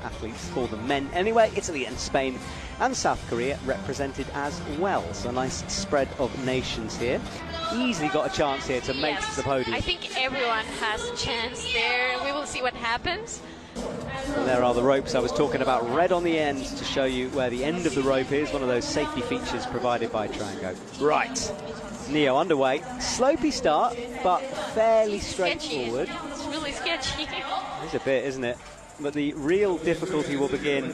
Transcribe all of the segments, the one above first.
athletes for the men. Anyway, Italy and Spain and South Korea represented as well. So a nice spread of nations here. Easily got a chance here to make the podium. I think everyone has a chance there. We will see what happens. And there are the ropes I was talking about, red on the end to show you where the end of the rope is, one of those safety features provided by Trango. Right, Neo underway, slopey start, but fairly straightforward. It's really sketchy. It's a bit, isn't it? But the real difficulty will begin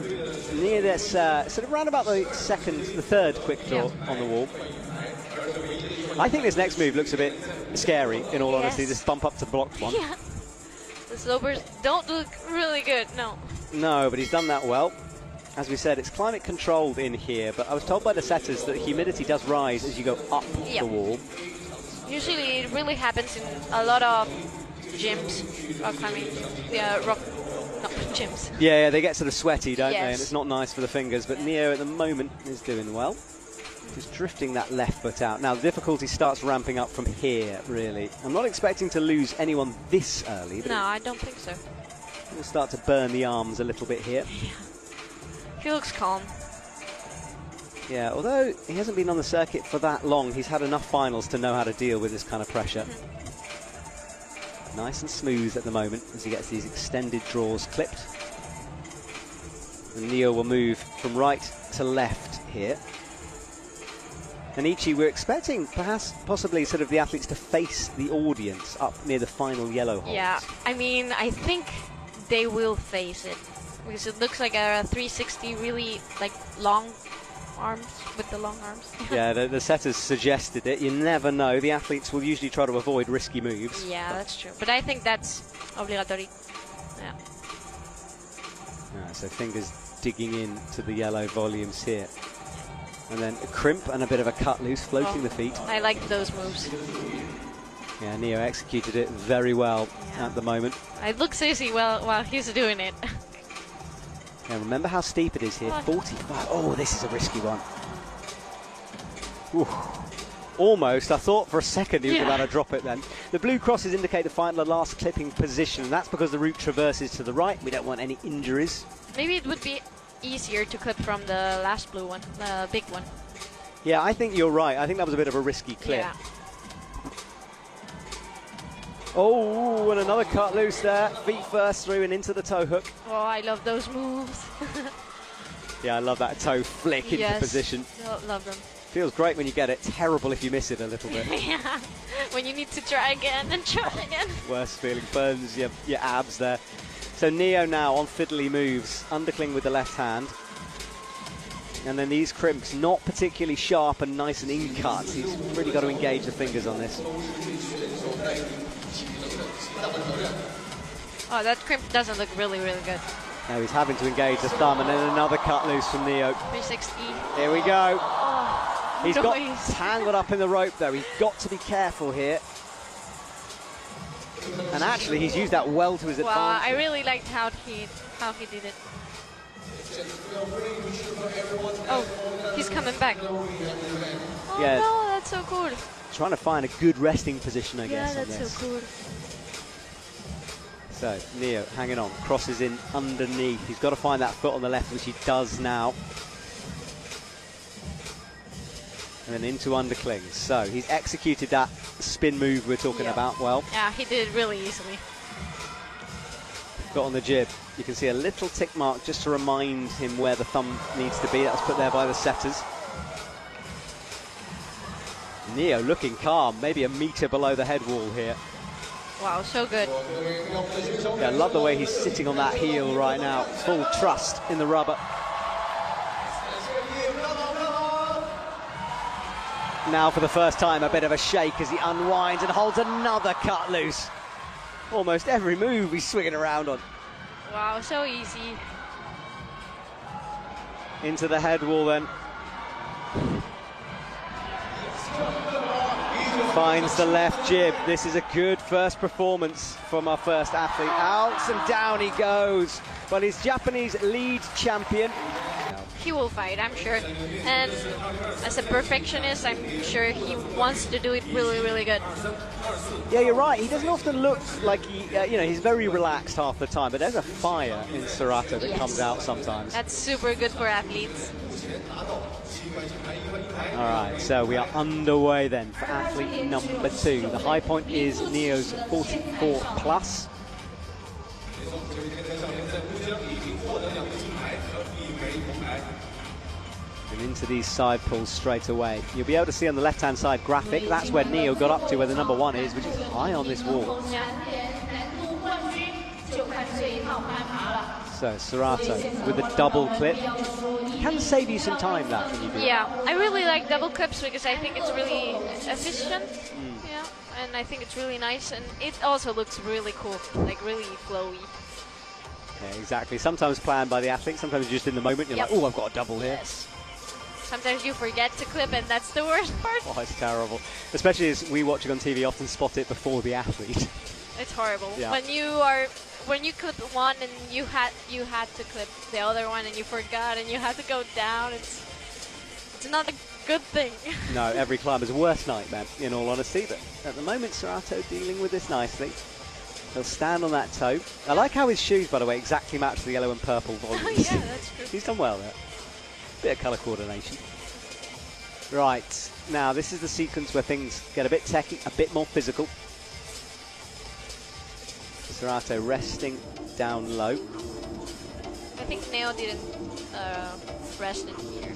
near this, sort of round about the third quick draw on the wall. I think this next move looks a bit scary, in all honesty, this bump up to blocked one. Yeah. The slopers don't look really good, no. No, but he's done that well. As we said, it's climate controlled in here, but I was told by the setters that humidity does rise as you go up the wall. Usually it really happens in a lot of gyms, rock climbing, gyms. Yeah, they get sort of sweaty, don't they? And it's not nice for the fingers, but Neo at the moment is doing well. Just drifting that left foot out. Now, the difficulty starts ramping up from here, really. I'm not expecting to lose anyone this early. No, I don't think so. We'll start to burn the arms a little bit here. Yeah. He looks calm. Yeah, although he hasn't been on the circuit for that long, he's had enough finals to know how to deal with this kind of pressure. Nice and smooth at the moment as he gets these extended draws clipped. And Neo will move from right to left here. And Ichi, we're expecting possibly sort of the athletes to face the audience up near the final yellow hold. Yeah, I mean, I think they will face it because it looks like a 360, really like long arms with the long arms. Yeah, the setters suggested it. You never know. The athletes will usually try to avoid risky moves. Yeah, that's true. But I think that's obligatory. Yeah. So fingers digging into the yellow volumes here. And then a crimp and a bit of a cut loose, floating the feet. I like those moves. Yeah, Neo executed it very well at the moment. It looks easy while he's doing it. Yeah, remember how steep it is here, 45. Oh, this is a risky one. Ooh. Almost, I thought for a second he was about to drop it then. The blue crosses indicate the final last clipping position, and that's because the route traverses to the right. We don't want any injuries. Maybe it would be easier to clip from the last blue one, the big one. Yeah, I think you're right. I think that was a bit of a risky clip. Yeah. Oh, and another cut loose there. Feet first through and into the toe hook. Oh, I love those moves. Yeah, I love that toe flick into position. Love them. Feels great when you get it. Terrible if you miss it a little bit. Yeah, when you need to try again and try again. Worst feeling, burns your abs there. So Neo now on fiddly moves, undercling with the left hand. And then these crimps, not particularly sharp and nice and in-cut. He's really got to engage the fingers on this. Oh, that crimp doesn't look really, really good. Now he's having to engage the thumb, and then another cut loose from Neo. 360. Here we go. Oh, he's got tangled up in the rope, though. He's got to be careful here. And actually, he's used that well to his advantage. Wow, I really liked how he did it. Oh, he's coming back. Oh, yeah. No, that's so cool. Trying to find a good resting position, I guess. Yeah, that's so cool. So, Neo hanging on, crosses in underneath. He's got to find that foot on the left, which he does now. And then into underclings. So, he's executed that spin move we're talking about well. Yeah, he did it really easily. Got on the jib. You can see a little tick mark just to remind him where the thumb needs to be. That was put there by the setters. Neo looking calm, maybe a metre below the head wall here. Wow, so good. Yeah, I love the way he's sitting on that heel right now. Full trust in the rubber. Now for the first time, a bit of a shake as he unwinds and holds another cut loose. Almost every move he's swinging around on. Wow, so easy. Into the head wall then. Finds the left jib. This is a good first performance from our first athlete. Out and down he goes. But he's Japanese lead champion. he will fight, I'm sure. And as a perfectionist, I'm sure he wants to do it really, really good. Yeah, you're right. He doesn't often look like he, he's very relaxed half the time, but there's a fire in Serato that comes out sometimes. That's super good for athletes. All right, so we are underway then for athlete number 2. The high point is Neo's 44 plus. And into these side pulls straight away. You'll be able to see on the left-hand side graphic, that's where Neo got up to, where the number 1 is, which is high on this wall. So Serato with a double clip. Can save you some time, that, when you do Yeah, I really like double clips because I think it's really efficient. Yeah, and I think it's really nice, and it also looks really cool, like really flowy. Yeah, exactly. Sometimes planned by the athlete, sometimes just in the moment you're like, oh, I've got a double here. Yes. Sometimes you forget to clip, and that's the worst part. Oh, it's terrible. Especially as we watching on TV often spot it before the athlete. It's horrible. Yeah. When you clip one and you had to clip the other one and you forgot and you had to go down, it's not a good thing. No, every climber's worst nightmare, in all honesty. But at the moment, Serato dealing with this nicely. He'll stand on that toe. I like how his shoes, by the way, exactly match the yellow and purple volumes. Yeah, that's true. He's done well there. Bit of colour coordination. Right, now this is the sequence where things get a bit techy, a bit more physical. Serato resting down low. I think Neo didn't rest in here.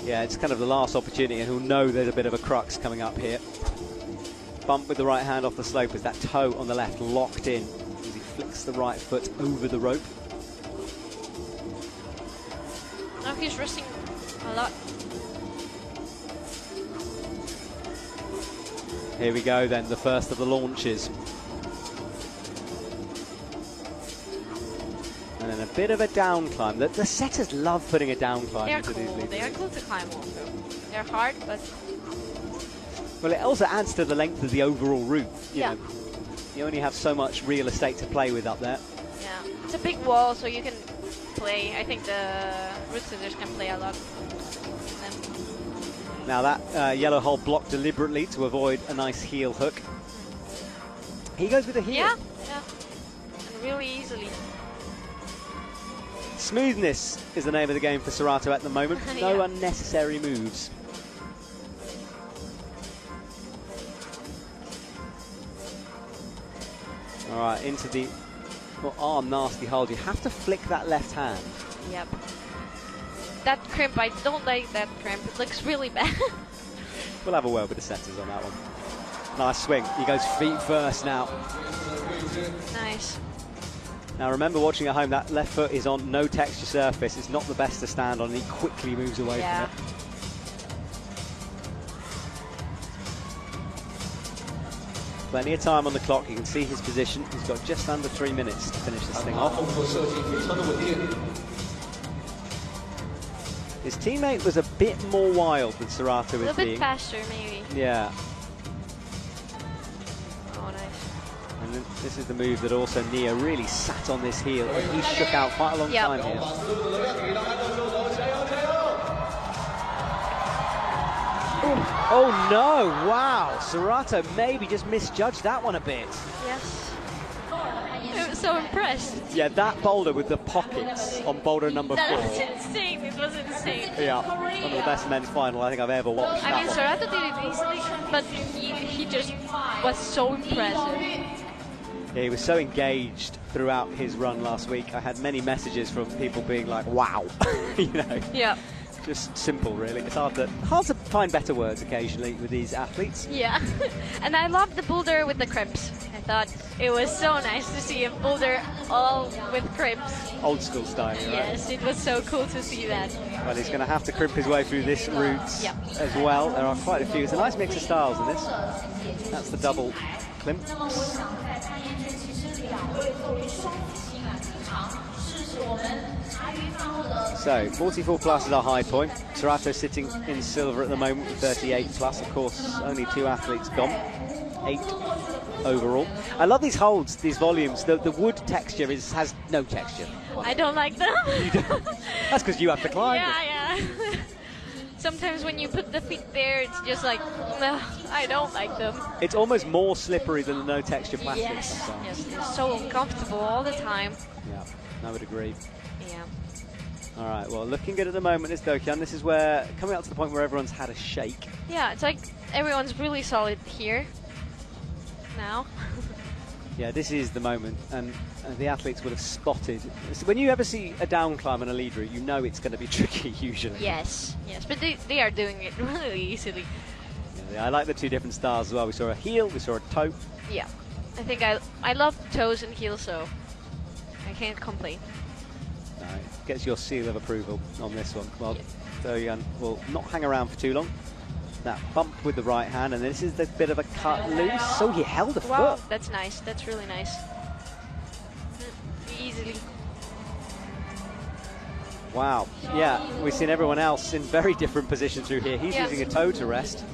Yeah, it's kind of the last opportunity, and he'll know there's a bit of a crux coming up here. Bump with the right hand off the slope as that toe on the left locked in as he flicks the right foot over the rope. Now he's resting a lot. Here we go then, the first of the launches. And then a bit of a down climb. The setters love putting a down climb into these leads. They are cool to climb also. They're hard, but... Well, it also adds to the length of the overall route. You Yeah. know. You only have so much real estate to play with up there. Yeah. It's a big wall, so you can play. I think the route scissors can play a lot. Now that yellow hole blocked deliberately to avoid a nice heel hook. He goes with a heel. Yeah, yeah. And really easily. Smoothness is the name of the game for Serato at the moment. No Yeah. unnecessary moves. All right, into the arm nasty hold. You have to flick that left hand. Yep. That crimp, I don't like that crimp. It looks really bad. We'll have a word with the setters on that one. Nice swing. He goes feet first now. Nice. Now remember, watching at home, that left foot is on no texture surface. It's not the best to stand on, and he quickly moves away from it. Plenty of time on the clock. You can see his position. He's got just under 3 minutes to finish this thing off. His teammate was a bit more wild than Serato A is little being. bit faster, maybe. Yeah. Oh, nice. And then this is the move that also Neo really sat on this heel, and he shook out quite a long time here. Oh no, wow, Serato maybe just misjudged that one a bit. Yes. I was so impressed. Yeah, that boulder with the pockets on boulder number 4. That was insane. It was insane. Yeah, one of the best men's final I think I've ever watched. I mean, Serato did it easily, but he just was so impressive. Yeah, he was so engaged throughout his run last week. I had many messages from people being like, wow, you know. Yeah. Just simple, really. It's hard to find better words occasionally with these athletes. Yeah. And I loved the boulder with the crimps. I thought it was so nice to see a boulder all with crimps. Old school style, right? Yes, it was so cool to see that. Well, he's going to have to crimp his way through this route as well. There are quite a few. It's a nice mix of styles in this. That's the double Klimt. So 44 plus is our high point. Serato sitting in silver at the moment with 38 plus. Of course, only 2 athletes gone. 8 overall. I love these holds, these volumes. The wood texture has no texture. I don't like them. That's because you have to climb. Yeah. Sometimes when you put the feet there, it's just like, no, I don't like them. It's almost more slippery than the no texture plastics. Yes, it's so uncomfortable all the time. Yeah, I would agree. Yeah. All right, well, looking good at the moment is Dokyan. This is where, coming up to the point where everyone's had a shake. Yeah, it's like everyone's really solid here now. Yeah, this is the moment, and the athletes would have spotted. When you ever see a down climb on a lead route, you know it's going to be tricky usually. Yes, but they are doing it really easily. Yeah, I like the 2 different styles as well. We saw a heel, we saw a toe. Yeah, I think I love toes and heels, so I can't complain. No, it gets your seal of approval on this one. Well, Dokyan will not hang around for too long. That bump with the right hand, and this is the bit of a cut loose. So he held the foot. That's nice. That's really nice. Easily. Wow. Yeah, we've seen everyone else in very different positions through here. He's using a toe to rest.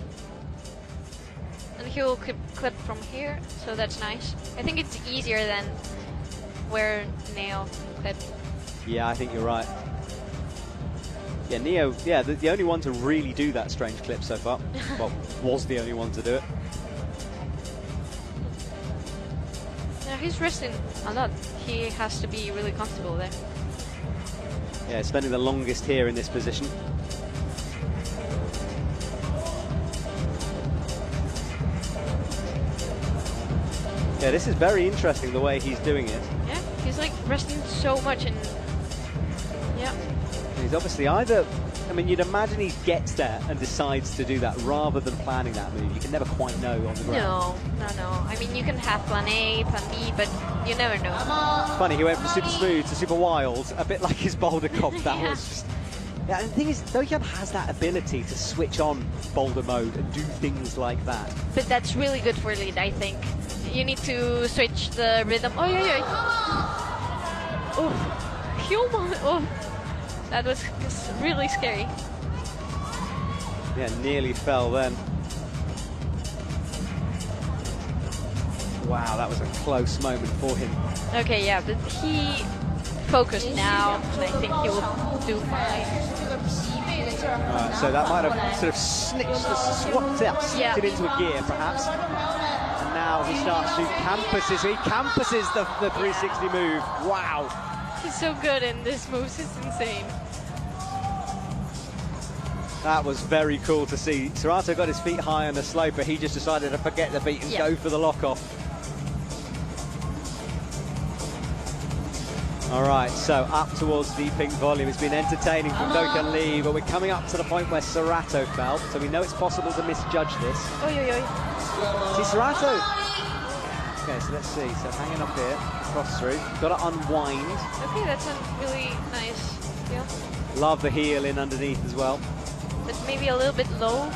And he'll clip from here, so that's nice. I think it's easier than where Neo clipped. Yeah, I think you're right. Yeah, Neo, the only one to really do that strange clip so far. Well, was the only one to do it. Yeah, he's resting a lot. He has to be really comfortable there. Yeah, spending the longest here in this position. Yeah, this is very interesting the way he's doing it. Yeah, he's like resting so much, and yeah. He's obviously either, I mean, you'd imagine he gets there and decides to do that rather than planning that move. You can never quite know on the ground. No. I mean, you can have plan A, plan B, but you never know. It's funny, he went from super smooth to super wild, a bit like his boulder comp. That was just... Yeah, and the thing is, Dokyan has that ability to switch on boulder mode and do things like that. But that's really good for lead, I think. You need to switch the rhythm. Oh, yeah. Oh, human. Oh. That was really scary. Yeah, nearly fell then. Wow, that was a close moment for him. Okay, yeah, but he focused now, and I think he will do fine. Alright, so that might have sort of snipped it into a gear, perhaps. And now he starts to campuses. He campuses the 360 move. Wow. He's so good in this move, it's insane. That was very cool to see. Serato got his feet high on the slope, but he just decided to forget the beat and go for the lock-off. All right, so up towards the pink volume. It's been entertaining from Dokyan Lee, but we're coming up to the point where Serato fell, so we know it's possible to misjudge this. See, Serato. Okay, so let's see. So hanging up here, cross through. Got to unwind. Okay, that's a really nice deal. Love the heel in underneath as well. But maybe a little bit low.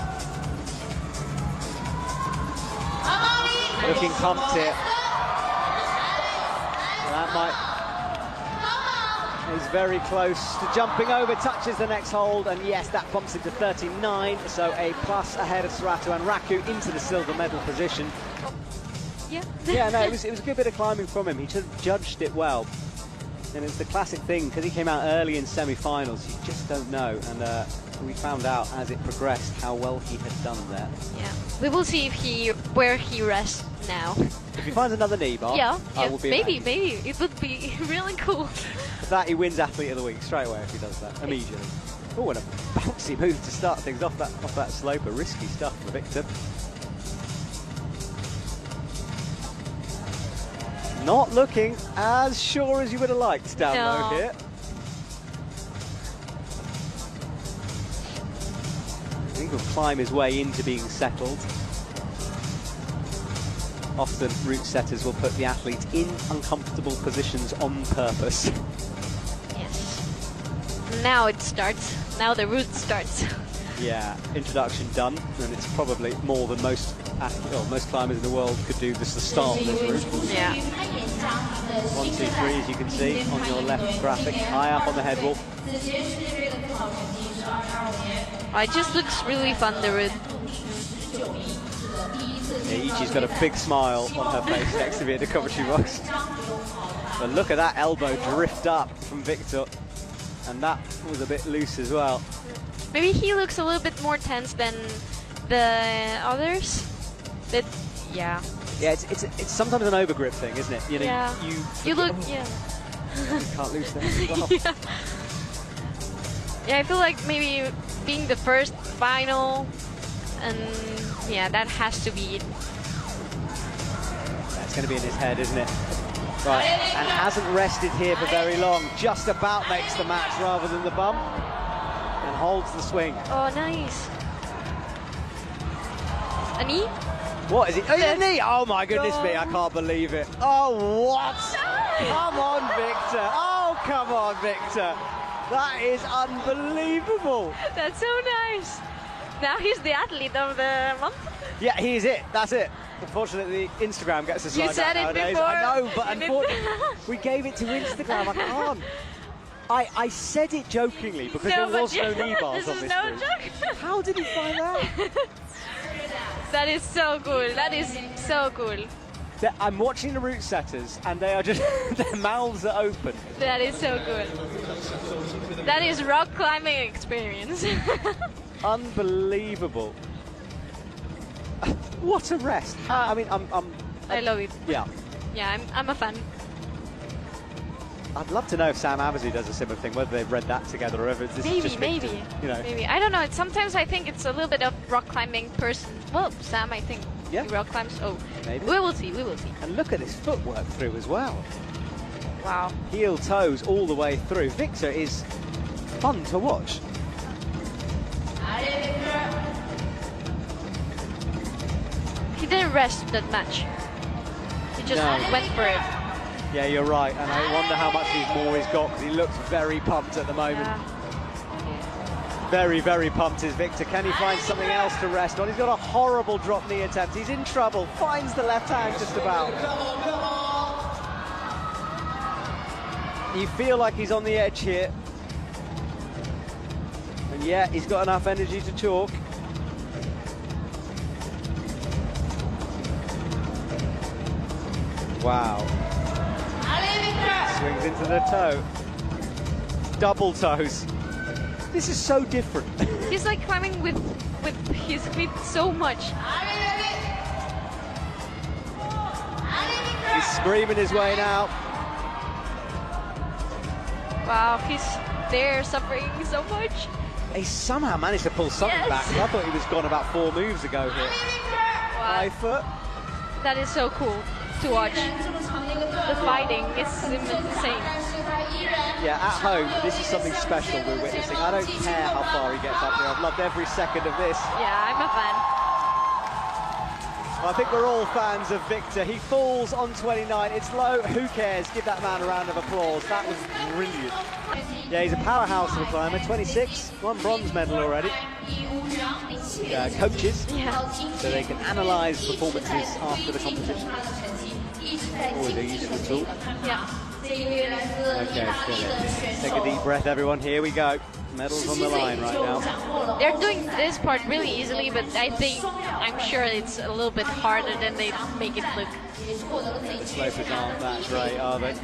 Looking pumped here. So that might... He's very close to jumping over, touches the next hold, and yes, that bumps into 39, so a plus ahead of Serato and Raku into the silver medal position. Yeah, no, it was a good bit of climbing from him. He just judged it well. And it's the classic thing, because he came out early in semi-finals, you just don't know. And we found out as it progressed how well he had done there. Yeah, we will see if where he rests now. If he finds another knee bar, I will be maybe it would be really cool. For that, he wins Athlete of the Week straight away if he does that, immediately. Oh, and a bouncy move to start things off that slope, a risky stuff for Victor. Not looking as sure as you would have liked down low here. I think he'll climb his way into being settled. Often route setters will put the athlete in uncomfortable positions on purpose. Yes. Now it starts. Now the route starts. Yeah, introduction done, and it's probably more than most most climbers in the world could do this to start this route. Yeah. 1, 2, 3, as you can see on your left graphic, high up on the head wall. It just looks really fun, the route. Yeah, Ichi's got a big smile on her face next to me at the commentary box. But look at that elbow drift up from Victor. And that was a bit loose as well. Maybe he looks a little bit more tense than the others. But yeah. Yeah, it's sometimes an overgrip thing, isn't it? You know, yeah. You look, yeah. You can't lose that as well. Yeah. Yeah, I feel like maybe being the first final, and yeah, that has to be it. That's going to be in his head, isn't it? Right, and hasn't rested here for very long. Just about makes the match rather than the bump, and holds the swing. Oh, nice. A knee? What is it? Oh, yeah, knee! Oh my goodness me, I can't believe it. Oh, what? Come on, Victor. Oh, come on, Victor. That is unbelievable. That's so nice. Now he's the athlete of the month. Yeah, he is it. That's it. Unfortunately, Instagram gets us like that nowadays. Before. I know, but unfortunately, we gave it to Instagram. I can't. I said it jokingly because there was no knee bars on this route. Joke. How did he find that? That is so cool. That is so cool. I'm watching the route setters, and they are just their mouths are open. That is so good. That is rock climbing experience. Unbelievable. What a rest. I mean, I love it. Yeah. Yeah, I'm a fan. I'd love to know if Sam Abazu does a similar thing, whether they've read that together or whether this is just maybe. You know. Maybe. I don't know. Sometimes I think it's a little bit of rock climbing person. Well, Sam, I think. Yeah. He rock climbs. Oh, maybe. We will see. We will see. And look at this footwork through as well. Wow. Heel toes all the way through. Victor is fun to watch. He didn't rest that much. He just went for it. Yeah, you're right. And I wonder how much more he's got, because he looks very pumped at the moment. Yeah. Very, very pumped is Victor. Can he find something else to rest on? He's got a horrible drop knee attempt. He's in trouble. Finds the left hand just about. You feel like he's on the edge here. And yeah, he's got enough energy to chalk. Wow. Swings into the toe. Double toes. This is so different. He's like climbing with his feet so much. He's screaming his way now. Wow, he's there suffering so much. He somehow managed to pull something back. I thought he was gone about 4 moves ago here. Wow. High foot. That is so cool to watch. The fighting is insane. Yeah, at home, this is something special we're witnessing. I don't care how far he gets up here. I've loved every second of this. Yeah, I'm a fan. I think we're all fans of Victor. He falls on 29. It's low. Who cares? Give that man a round of applause. That was brilliant. Yeah, he's a powerhouse of a climber. 26, 1 bronze medal already. Coaches, so they can analyse performances after the competition. Always a useful tool. Yeah. Okay, take a deep breath, everyone. Here we go. Medals on the line right now. They're doing this part really easily, but I'm sure it's a little bit harder than they make it look. The slopers aren't that great, are they?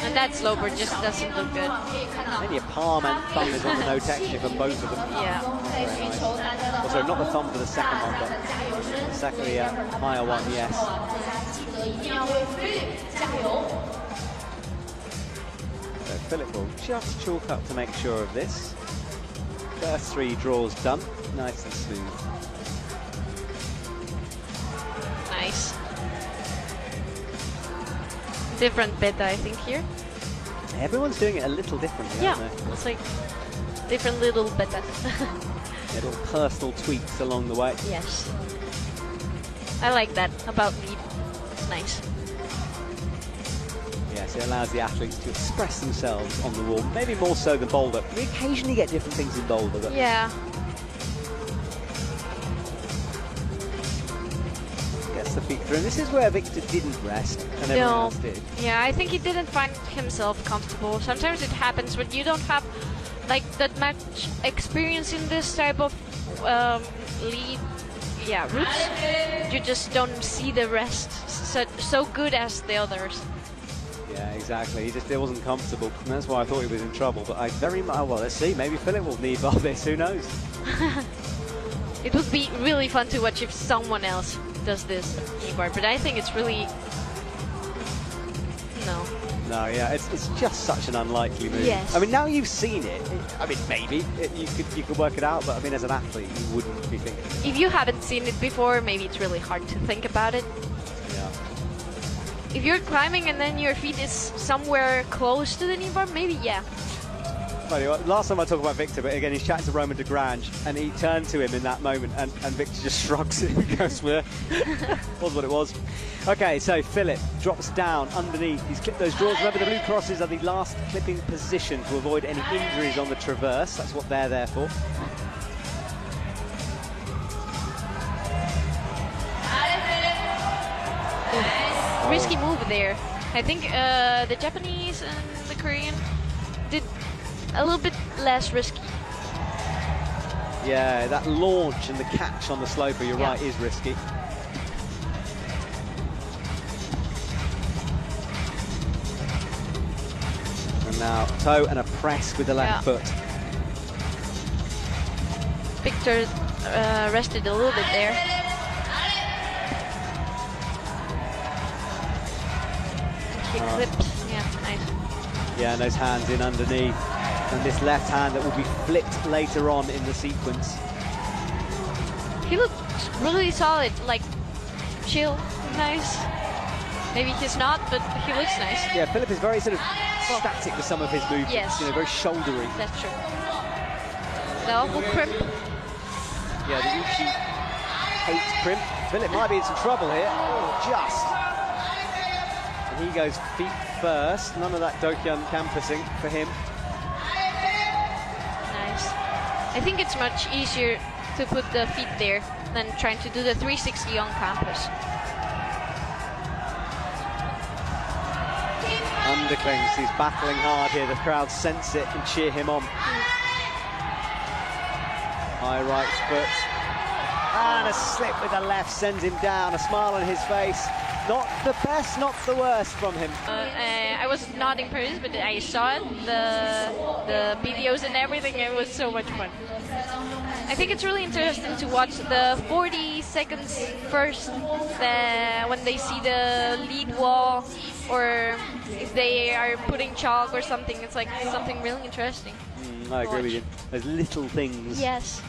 And that sloper just doesn't look good. And your palm and thumb is on the no texture for both of them. Yeah. Very nice. Also, not the thumb for the second one, but the second, higher one, yes. So Philip will just chalk up to make sure of this. First 3 draws done, nice and smooth. Nice. Different beta, I think, here. Everyone's doing it a little differently, aren't they? It's like different little beta. Little personal tweaks along the way. Yes. I like that about lead. It's nice. Yes, it allows the athletes to express themselves on the wall, maybe more so than boulder. We occasionally get different things in boulder, but yeah. gets the feet through. And this is where Victor didn't rest, and everyone else did. Yeah, I think he didn't find himself comfortable. Sometimes it happens when you don't have like that much experience in this type of lead. Yeah, routes. You just don't see the rest so good as the others. Yeah, exactly. He wasn't comfortable, and that's why I thought he was in trouble. But I very much, well, let's see. Maybe Philip will need bar this. Who knows? It would be really fun to watch if someone else does this keyboard, but I think it's really no. Yeah, it's just such an unlikely move. Yes. I mean, now you've seen it. I mean, maybe you could work it out, but I mean, as an athlete, you wouldn't be thinking. If you haven't seen it before, maybe it's really hard to think about it. Yeah. If you're climbing and then your feet is somewhere close to the knee bar, maybe yeah. Anyway, last time I talked about Victor, but again, he's chatting to Roman de Grange, and he turned to him in that moment, and Victor just shrugs it and goes, "Well, was what it was." Okay, so Philip drops down underneath. He's clipped those drawers. Remember, the blue crosses are the last clipping position to avoid any injuries on the traverse. That's what they're there for. Risky move there. I think the Japanese and the Korean did a little bit less risky. Yeah, that launch and the catch on the sloper, you're right, is risky. And now toe and a press with the left foot. Victor rested a little bit there. He clipped, nice. Yeah, and those hands in underneath. And this left hand that will be flipped later on in the sequence. He looked really solid, like chill, nice. Maybe he's not, but he looks nice. Yeah, Philip is very sort of static with some of his movements. Yes. You know, very shouldery. That's true. The elbow crimp. Yeah, the Uchi hates crimp. Philip might be in some trouble here. Oh, just. And he goes feet first. None of that Dokyeon campusing for him. I think it's much easier to put the feet there than trying to do the 360 on campus. Underclings, he's battling hard here. The crowd sense it and cheer him on. High right foot. And a slip with the left sends him down. A smile on his face. Not the best, not the worst from him. I was not impressed, but I saw it, the videos and everything. It was so much fun. I think it's really interesting to watch the 40 seconds first, when they see the lead wall, or if they are putting chalk or something. It's like something really interesting. I agree with you. Those little things. Yes.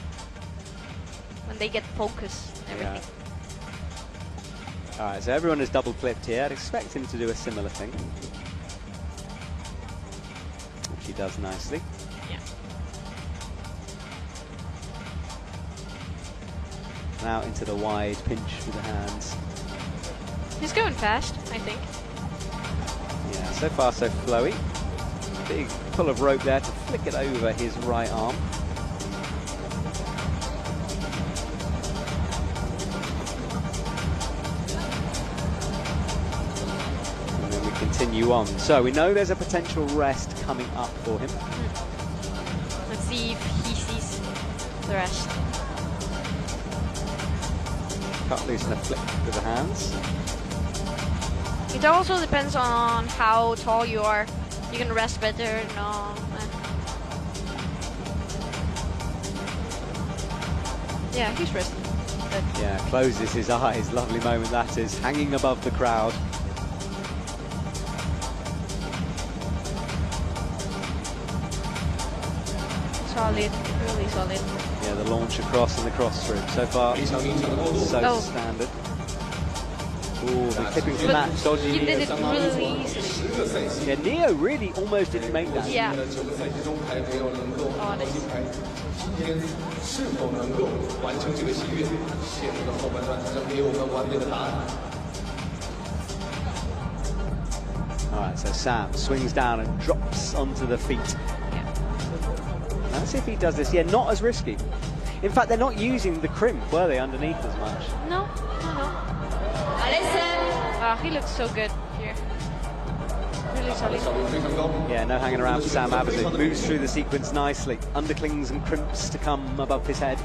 When they get focused and everything. Yeah. All right, so everyone is double clipped here. I'd expect him to do a similar thing, which he does nicely. Yeah. Now into the wide pinch with the hands. He's going fast, I think. Yeah, so far so flowy. Big pull of rope there to flick it over his right arm. Continue on. So we know there's a potential rest coming up for him. Let's see if he sees the rest. Cut loose and a flick with the hands. It also depends on how tall you are. You can rest better. No. Yeah, he's resting. But yeah, closes his eyes. Lovely moment that is, hanging above the crowd. Solid, really solid. Yeah, the launch across and the cross through. So far, so standard. Ooh, the clipping from that dodgy. He did it really easily. Yeah, Neo really almost didn't make that. Yeah. Oh, nice. All right, so Sam swings down and drops onto the feet. Let's see if he does this. Yeah, not as risky. In fact, they're not using the crimp, were they, underneath as much? No. Wow, he looks so good here. Really solid. Yeah, no hanging around for Sam Abazu. Moves through the sequence nicely. Underclings and crimps to come above his head.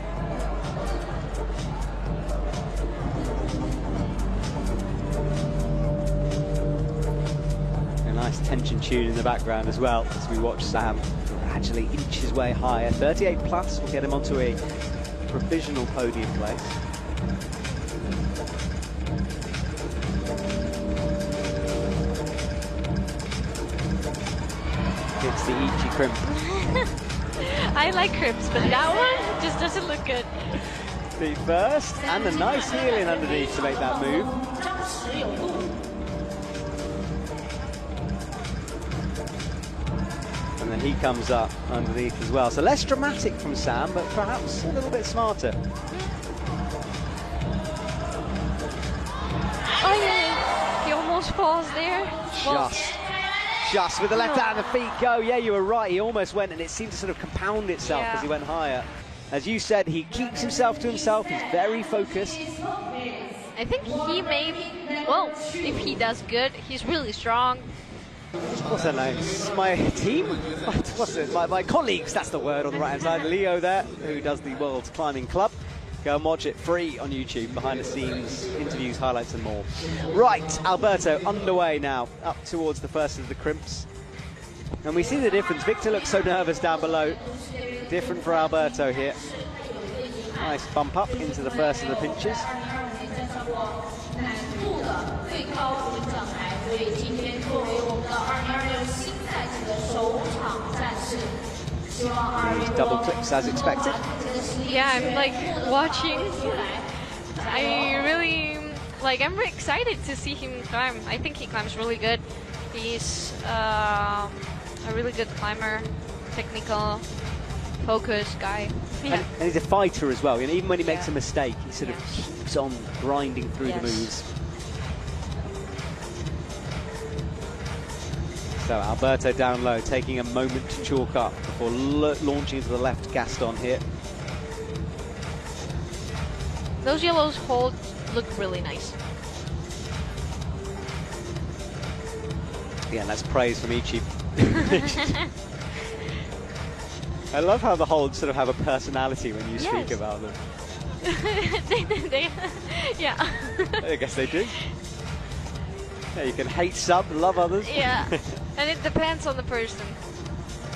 A nice tension tune in the background as well as we watch Sam gradually inch his way higher. 38 plus will get him onto a provisional podium place. It's the Ichi crimp. I like crimps, but that one just doesn't look good. Feet first, and a nice heel in underneath to make that move. And then he comes up underneath as well. So less dramatic from Sam, but perhaps a little bit smarter. Oh yeah, he almost falls there. Just with the left hand, the feet go. Yeah, you were right. He almost went, and it seemed to sort of compound itself as he went higher. As you said, he keeps himself to himself. He's very focused. I think he may, well, if he does good, he's really strong. What's her name? My team? What's it? My colleagues, that's the word on the right-hand side. Leo there, who does the World Climbing Club. Go and watch it free on YouTube, behind the scenes, interviews, highlights and more. Right, Alberto underway now, up towards the first of the crimps. And we see the difference. Victor looks so nervous down below. Different for Alberto here. Nice bump up into the first of the pinches. These double clicks as expected. Yeah, I'm like watching. I'm really excited to see him climb. I think he climbs really good. He's a really good climber, technical, focused guy. Yeah. And he's a fighter as well. You know, even when he makes a mistake, he sort of keeps on grinding through the moves. So Alberto down low, taking a moment to chalk up before launching to the left Gaston here. Those yellows holds look really nice. Yeah, that's praise from Ichi. I love how the holds sort of have a personality when you speak about them. Yeah. I guess they do. Yeah, you can hate some, love others. Yeah, and it depends on the person.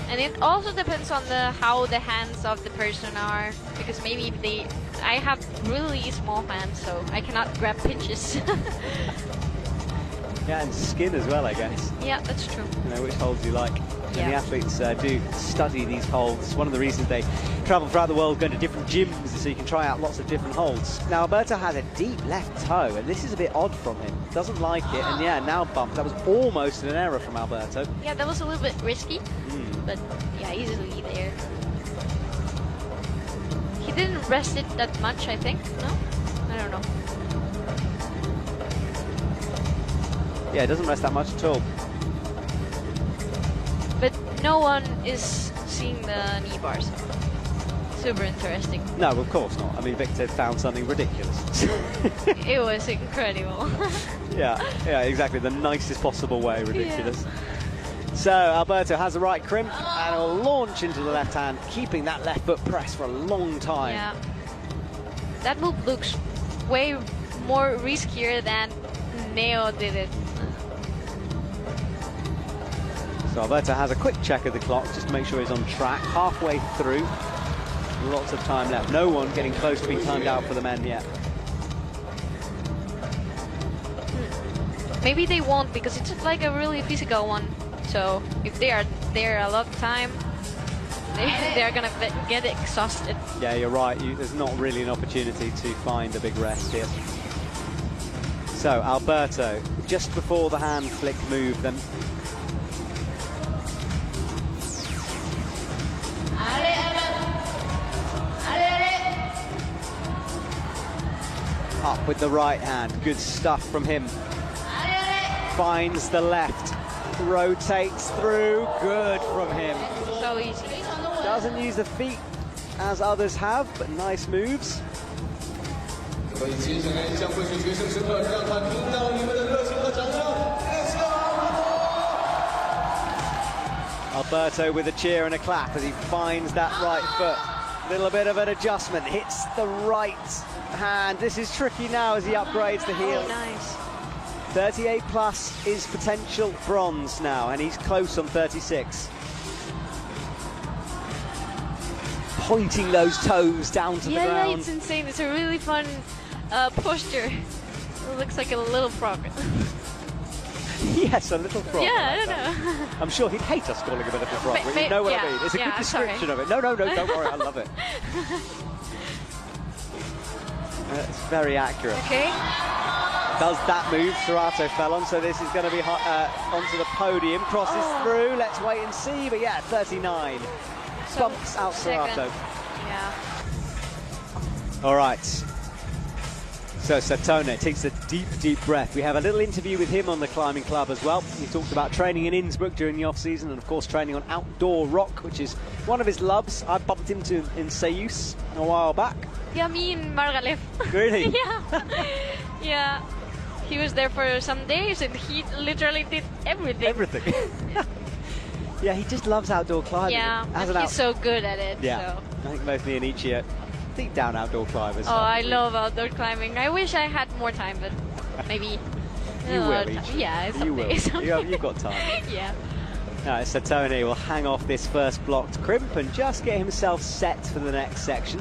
And it also depends on how the hands of the person are, because maybe if I have really small hands, so I cannot grab pinches. Yeah, and skin as well, I guess. Yeah, that's true. You know, which holds you like. Yeah. And the athletes do study these holds. It's one of the reasons they travel throughout the world, going to different gyms, so you can try out lots of different holds. Now, Alberto has a deep left toe, and this is a bit odd from him. Doesn't like it, and yeah, now bumped. That was almost an error from Alberto. Yeah, that was a little bit risky, but yeah, easily there. He didn't rest it that much, I think. No? I don't know. Yeah, it doesn't rest that much at all. But no one is seeing the knee bars. Super interesting. No, of course not. I mean, Victor found something ridiculous. It was incredible. yeah, exactly. The nicest possible way, ridiculous. Yeah. So Alberto has the right crimp and will launch into the left hand, keeping that left foot pressed for a long time. Yeah. That move looks way more riskier than Neo did it. So Alberto has a quick check of the clock just to make sure he's on track. Halfway through. Lots of time left. No one getting close to being timed out for the men yet. Maybe they won't, because it's like a really physical one. So if they are there a lot of time, they're gonna get exhausted. Yeah, you're right. There's not really an opportunity to find a big rest here. So Alberto, just before the hand flick move, then up with the right hand. Good stuff from him. Finds the left. Rotates through. Good from him. So easy. Doesn't use the feet as others have, but nice moves. 所以接下来将会是决胜时刻，让他听到你们的热情和掌声。Let's go！ Alberto with a cheer and a clap as he finds that right foot. Little bit of an adjustment, hits the right hand. This is tricky now as he upgrades the heel. Oh, nice. 38 plus is potential bronze now, and he's close on 36. Pointing those toes down to the ground. Yeah, it's insane. It's a really fun posture. It looks like a little frog. Yes, a little frog. Yeah, I like don't that. know. I'm sure he'd hate us calling him a little frog, but you know what I mean. It's a good description of it. No, don't worry, I love it. It's very accurate. Okay. Does that move, Serato fell on, so this is going to be onto the podium, crosses through, let's wait and see, but yeah, 39. So Bumps out Serato. Yeah. All right. So Satone takes a deep breath. We have a little interview with him on the Climbing Club as well. He talked about training in Innsbruck during the off-season and, of course, training on outdoor rock, which is one of his loves. I bumped into in Seiyus a while back. Yeah, me and Margalef. Really? Yeah. Yeah. He was there for some days and he literally did everything. Everything. Yeah, he just loves outdoor climbing. Yeah, and he's so good at it. Yeah, So. I think both me and Ichi are deep down outdoor climbers. Oh, I love outdoor climbing. I wish I had more time, but maybe. You will, Ichi. Yeah, You will. someday. You've got time. Yeah. Now, Satone will hang off this first blocked crimp and just get himself set for the next section.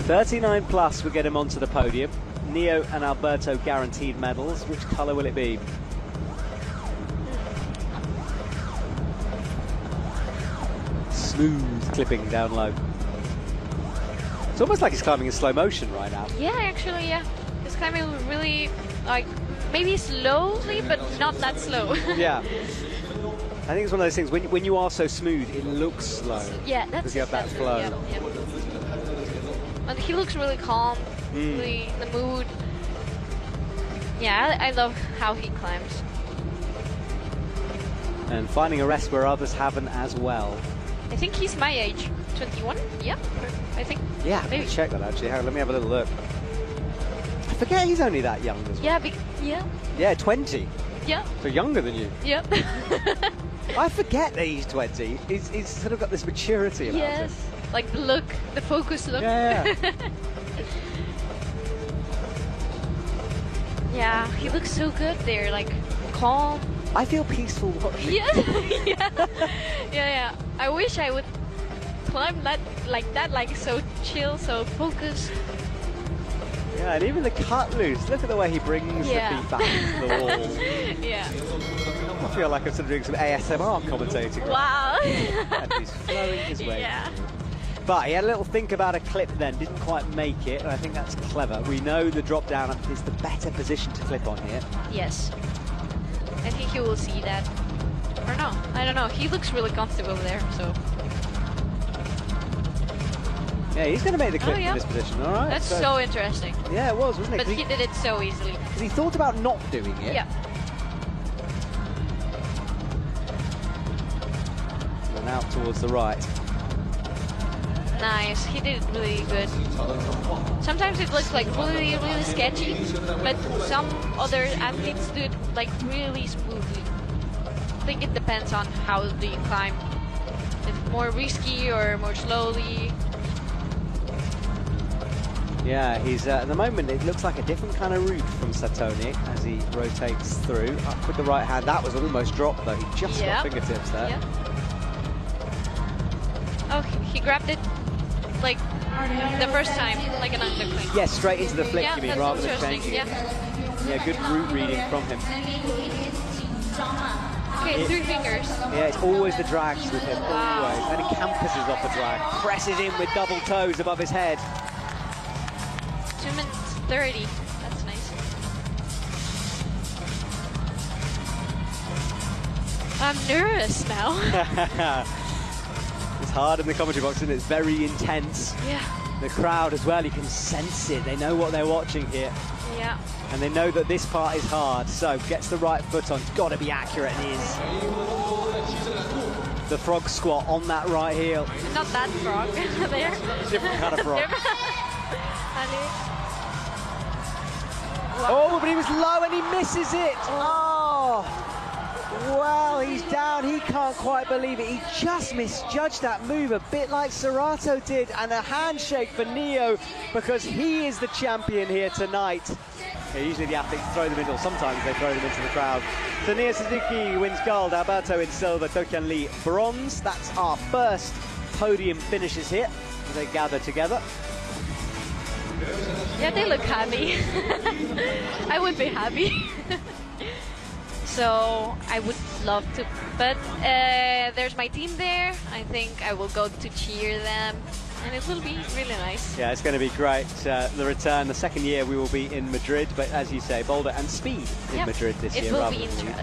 39 plus will get him onto the podium. Neo and Alberto guaranteed medals. Which colour will it be? Smooth clipping down low. It's almost like he's climbing in slow motion right now. Yeah, actually, yeah. He's climbing really, like, maybe slowly, but not that slow. Yeah. I think it's one of those things, when you are so smooth, it looks slow. Yeah, that's because you have that flow. Yeah. But he looks really calm, really in the mood. Yeah, I love how he climbs. And finding a rest where others haven't as well. I think he's my age, 21. Yeah, I think. Yeah, maybe. check that actually. Let me have a little look. I forget he's only that young as well. Yeah, yeah. Yeah, 20. Yeah. So younger than you. Yeah. I forget that he's 20. He's sort of got this maturity about him. Yes. Like the look, the focus look. Yeah. Yeah, he looks so good there, like calm. I feel peaceful watching. Yeah. Yeah. I wish I would climb that, like so chill, so focused. Yeah, and even the cut loose. Look at the way he brings the feet back into the wall. Yeah. I feel like I'm sort of doing some ASMR commentating. Wow. And he's flowing his way. Yeah. But he had a little think about a clip then, didn't quite make it, and I think that's clever. We know the drop down is the better position to clip on here. Yes. I think he will see that. Or no, I don't know. He looks really comfortable there, so. Yeah, he's going to make the clip Oh, yeah. in this position, all right? That's so interesting. Yeah, it was, wasn't it? But he did it so easily. Because he thought about not doing it. Yeah. And out towards the right. Nice. He did it really good. Sometimes it looks like really sketchy, but some other athletes do it like really smoothly. I think it depends on how do you climb. If more risky or more slowly. Yeah, he's at the moment it looks like a different kind of route from Satone as he rotates through. Up with the right hand, that was almost dropped though. He just got fingertips there. Yeah. Oh, he grabbed it like the first time, like an undercling. Yeah, straight into the flick, Yeah, you mean, that's rather than interesting. changing it. Yeah. Yeah, good route reading from him. Okay, 3 fingers. Yeah, it's always the drags with him, always. And he campuses off a drag, presses in with double toes above his head. 2 minutes 30. That's nice. I'm nervous now. It's hard in the commentary box and it's very intense. Yeah. The crowd as well, you can sense it. They know what they're watching here. Yeah. And they know that this part is hard, so gets the right foot on. It's got to be accurate, and it is. the frog squat on that right heel. Not that frog there. Different kind of frog. Ali. Oh, but he was low and he misses it. Oh, well, he's down. He can't quite believe it. He just misjudged that move, a bit like Serato did, and a handshake for Neo because he is the champion here tonight. Yeah, usually the athletes throw them in, or sometimes they throw them into the crowd. So Neo Suzuki wins gold, Alberto in silver, Tokian Lee bronze. That's our first podium finishes here. They gather together. Yeah, they look happy. I would be happy. So I would love to, but there's my team there. I think I will go to cheer them, and it will be really nice. Yeah, it's going to be great. The return, the second year we will be in Madrid, but as you say, Boulder and Speed in Madrid this year. It will be interesting.